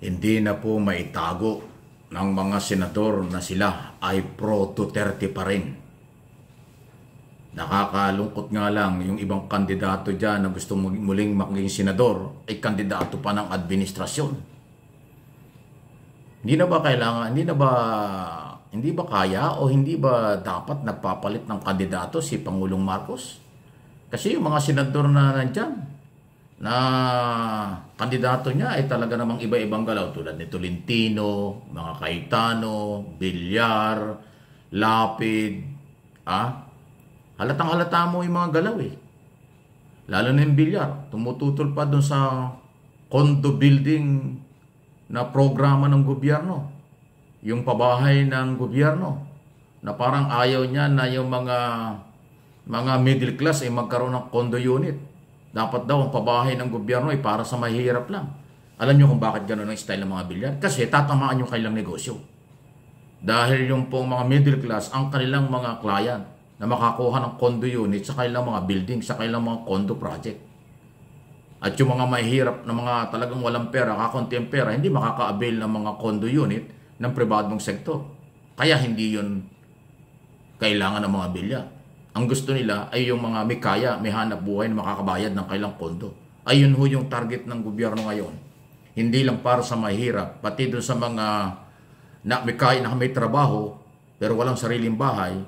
Hindi na po maitago ng mga senador na sila ay pro-Duterte pa rin. Nakakalungkot nga lang yung ibang kandidato dyan na gusto muling maging senador ay kandidato pa ng administrasyon. Hindi na ba kailangan, hindi ba kaya o hindi ba dapat nagpapalit ng kandidato si Pangulong Marcos? Kasi yung mga senador na nandyan, na kandidato niya ay talaga namang iba-ibang galaw tulad ni Tolentino, mga Cayetano, Villar, Lapid, halatang halata mo yung mga galaw eh. Lalo na yung Villar, tumututol pa doon sa condo building na programa ng gobyerno. Yung pabahay ng gobyerno na parang ayaw niya na yung mga middle class ay magkaroon ng condo unit. Dapat daw ang pabahay ng gobyerno ay para sa mahihirap lang. Alam niyo kung bakit gano'n ang style ng mga Villar? Kasi tatamaan yung kailang negosyo. Dahil yung pong mga middle class, ang kanilang mga client na makakuha ng condo unit sa kanilang mga building, sa kanilang mga condo project. At yung mga mahihirap na mga talagang walang pera, kakunti ang pera, hindi makaka-avail ng mga condo unit ng pribadong sektor. Kaya hindi yun kailangan ng mga Villar. Ang gusto nila ay yung mga may kaya, may hanap buhay na makakabayad ng kailang kondo. Ayun ho yung target ng gobyerno ngayon. Hindi lang para sa mahirap, pati doon sa mga may kaya na may trabaho, pero walang sariling bahay,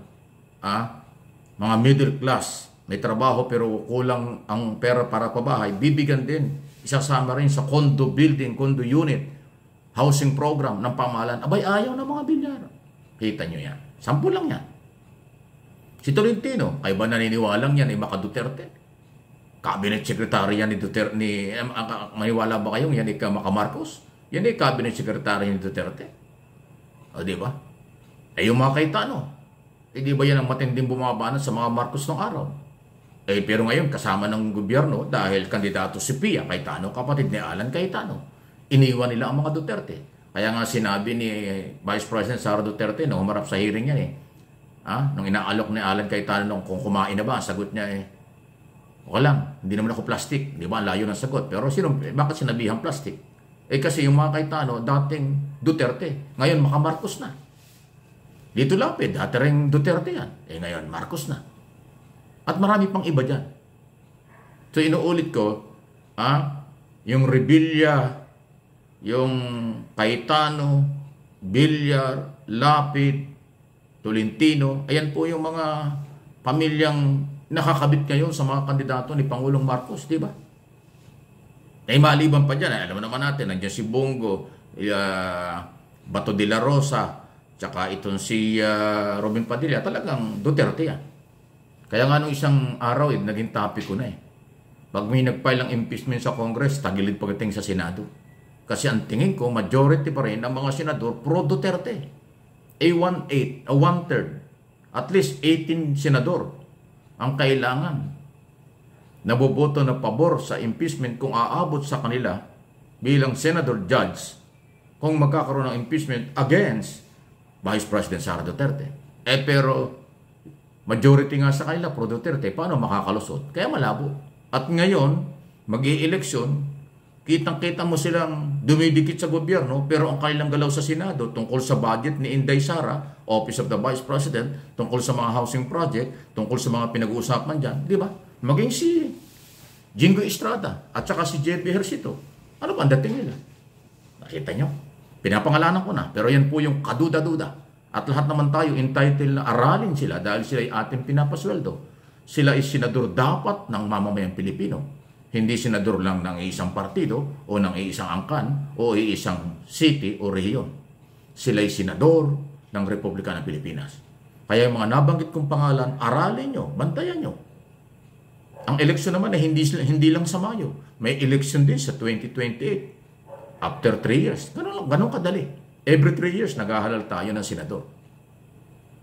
mga middle class, may trabaho pero kulang ang pera para pabahay, bibigyan din. Isasama rin sa condo building, condo unit, housing program ng pamahalaan. Abay, ayaw ng mga Villar. Kita nyo yan. Sampu lang yan. Si Tolentino, ay ba naniniwalang yan ay maka-Duterte? Cabinet Secretary yan ni Duterte, maniwala ba kayong yan ay maka-Marcos? Yan ay Cabinet Secretary ni Duterte. O, di ba? Eh, yung mga Cayetano, di ba yan ang matinding bumabanat sa mga Marcos ng araw? Eh, pero ngayon, kasama ng gobyerno, dahil kandidato si Pia Cayetano, kapatid ni Alan Cayetano, iniwan nila ang mga Duterte. Kaya nga sinabi ni Vice President Sara Duterte na humarap sa hearing yan nung inaalok ni Alan Cayetano kung kumain na ba, sagot niya okay lang, hindi naman ako plastic. Di ba? Ang layo ng sagot. Pero bakit sinabihan plastic? Eh kasi yung mga Cayetano, dating Duterte. Ngayon, maka-Marcos na. Dito Lapid, dati rin Duterte yan. Eh ngayon, Marcos na. At marami pang iba dyan. So inuulit ko, yung Revilla, yung Cayetano, Villar, Lapid, Tolentino, ayan po yung mga pamilyang nakakabit ngayon sa mga kandidato ni Pangulong Marcos, di ba? Eh, maliban pa dyan, alam naman natin, nandiyan si Bongo, Bato de la Rosa, tsaka itong si Robin Padilla, talagang Duterte yan. Kaya nga nung isang araw, naging topic ko na Pag may nag-file ng impeachment sa Congress, tagilid pagdating sa Senado. Kasi ang tingin ko, majority pa rin ng mga senador pro-Duterte. One-third, at least 18 senador ang kailangan naboboto na pabor sa impeachment kung aabot sa kanila bilang senador judge kung magkakaroon ng impeachment against Vice President Sara Duterte. Pero majority nga sa kanila pro Duterte, paano makakalusot? Kaya malabo. At ngayon, mag-i-eleksyon, kitang-kita mo silang dumidikit sa gobyerno, pero ang kanilang galaw sa Senado tungkol sa budget ni Inday Sara, Office of the Vice President, tungkol sa mga housing project, tungkol sa mga pinag-uusapan dyan, di ba? Maging si Jingo Estrada at saka si JP Ejercito. Ano ba ang dating nila? Nakita nyo? Pinapangalanan ko na, pero yan po yung kaduda-duda. At lahat naman tayo entitled na aralin sila dahil sila ay ating pinapasweldo. Sila ay senador dapat ng mamamayang Pilipino. Hindi senador lang ng isang partido o ng isang angkan o isang city o rehiyon. Sila ay senador ng Republika ng Pilipinas. Kaya yung mga nabanggit kong pangalan, aralin nyo, bantayan nyo. Ang eleksyon naman ay hindi lang sa Mayo. May eleksyon din sa 2028. After 3 years. Ganun kadali. Every 3 years, naghahalal tayo ng senador.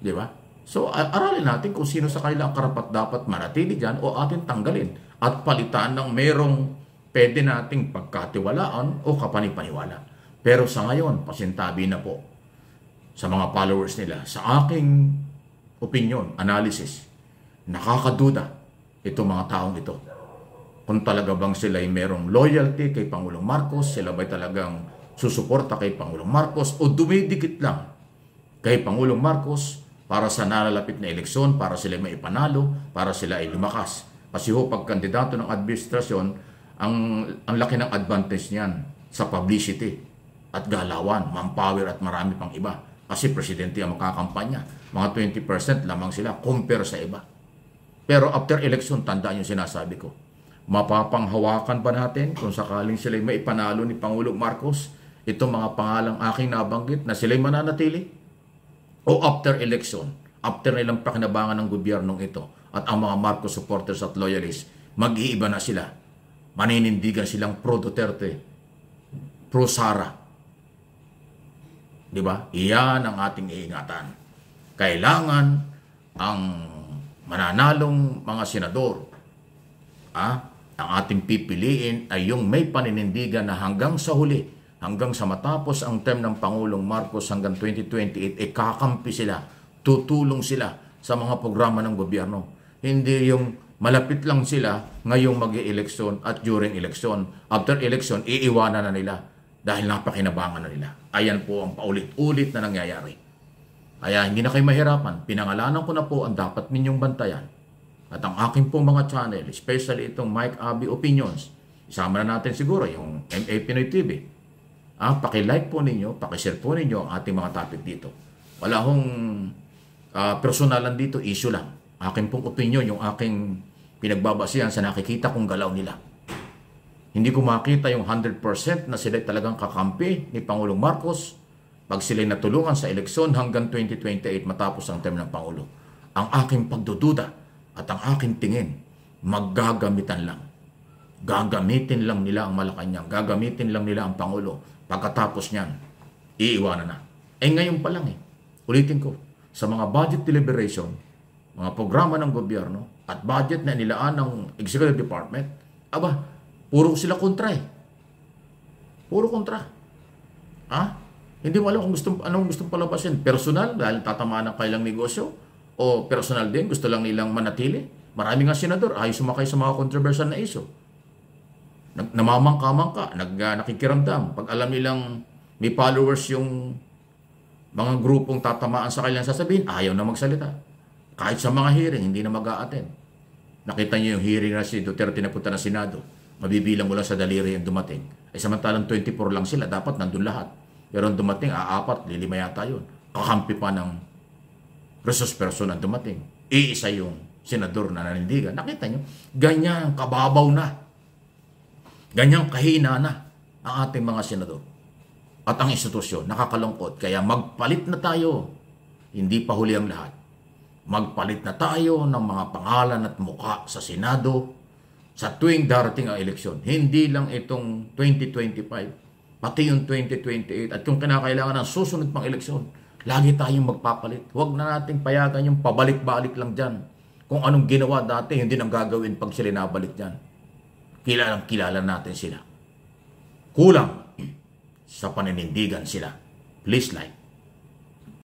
Di ba? So, aralin natin kung sino sa kanila ang karapat dapat manatili dyan o atin tanggalin at palitan ng merong pwede nating pagkatiwalaan o kapanipaniwala. Pero sa ngayon, pasintabi na po sa mga followers nila, sa aking opinion, analysis, nakakaduda itong mga taong ito. Kung talaga bang sila ay merong loyalty kay Pangulong Marcos, sila ba'y talagang susuporta kay Pangulong Marcos o dumidikit lang kay Pangulong Marcos para sa nalalapit na eleksyon, para sila may ipanalo, para sila ay lumakas. Kasi ho, pag kandidato ng administrasyon, ang laki ng advantage niyan sa publicity at galawan, manpower at marami pang iba. Kasi presidente ang makakampanya. Mga 20% lamang sila compare sa iba. Pero after election, tandaan yung sinasabi ko. Mapapanghawakan ba natin kung sakaling sila may ipanalo ni Pangulong Marcos itong mga pangalang aking nabanggit na sila'y mananatili? O after election, after nilang pakinabangan ng gobyernong ito at ang mga Marcos supporters at loyalists, mag-iiba na sila. Maninindigan silang pro-Duterte, pro-Sara. Diba? Iyan ang ating iingatan. Kailangan ang mananalong mga senador, ang ating pipiliin ay yung may paninindigan na hanggang sa huli, hanggang sa matapos ang term ng Pangulong Marcos hanggang 2028, kakampi sila, tutulong sila sa mga programa ng gobyerno. Hindi yung malapit lang sila ngayong mag-i-eleksyon at during eleksyon. After election, iiwanan na nila dahil napakinabangan na nila. Ayan po ang paulit-ulit na nangyayari. Kaya hindi na kayo mahirapan. Pinangalanan ko na po ang dapat ninyong bantayan. At ang aking po mga channel, especially itong Mike Abby Opinions, isama na natin siguro yung MA Pinoy TV. Paki-like po ninyo, paki-share po ninyo ang ating mga topic dito. Wala hong personalan dito, issue lang. Aking pong opinion, yung aking pinagbabasihan sa nakikita kong galaw nila. Hindi ko makita yung 100% na sila talagang kakampi ni Pangulong Marcos pag sila natulungan sa eleksyon hanggang 2028 matapos ang term ng Pangulo. Ang aking pagdududa at ang aking tingin, maggagamitan lang. Gagamitin lang nila ang Malacanang, gagamitin lang nila ang Pangulo. Pagkatapos niyan, iiwanan na. Ngayon pa lang ulitin ko, sa mga budget deliberation, mga programa ng gobyerno, at budget na nilaan ng Executive Department, puro sila kontra Puro kontra. Hindi mo alam kung anong gustong palabasin. Personal, dahil tatamaan ng kailang negosyo, o personal din, gusto lang nilang manatili. Marami nga senador, ayaw sumakay sa mga controversial na issue. Namamangka-mangka, nakikiramdam. Pag alam nilang may followers yung mga grupong tatamaan sa kanilang sasabihin, ayaw na magsalita. Kahit sa mga hearing, hindi na mag-a-attend. Nakita niyo yung hearing na si Duterte na punta na Senado. Mabibilang mo lang sa daliri yung dumating. Samantalang 24 lang sila, dapat nandun lahat. Pero ang dumating, 4, 5 yata yun. Kakampi pa ng resource person ang dumating. Iisa yung senador na nanindigan. Nakita niyo, ganyan kababaw na. Ganyang kahina na ang ating mga senador at ang institusyon. Nakakalungkot. Kaya magpalit na tayo. Hindi pa huli ang lahat. Magpalit na tayo ng mga pangalan at mukha sa Senado sa tuwing darating ang eleksyon. Hindi lang itong 2025, pati yung 2028 at yung kinakailangan ng susunod pang eleksyon. Lagi tayong magpapalit. Huwag na nating payagan yung pabalik-balik lang dyan. Kung anong ginawa dati, hindi nang gagawin pag sila nabalik dyan. Kilala natin sila. Kulang sa paninindigan sila. Please like,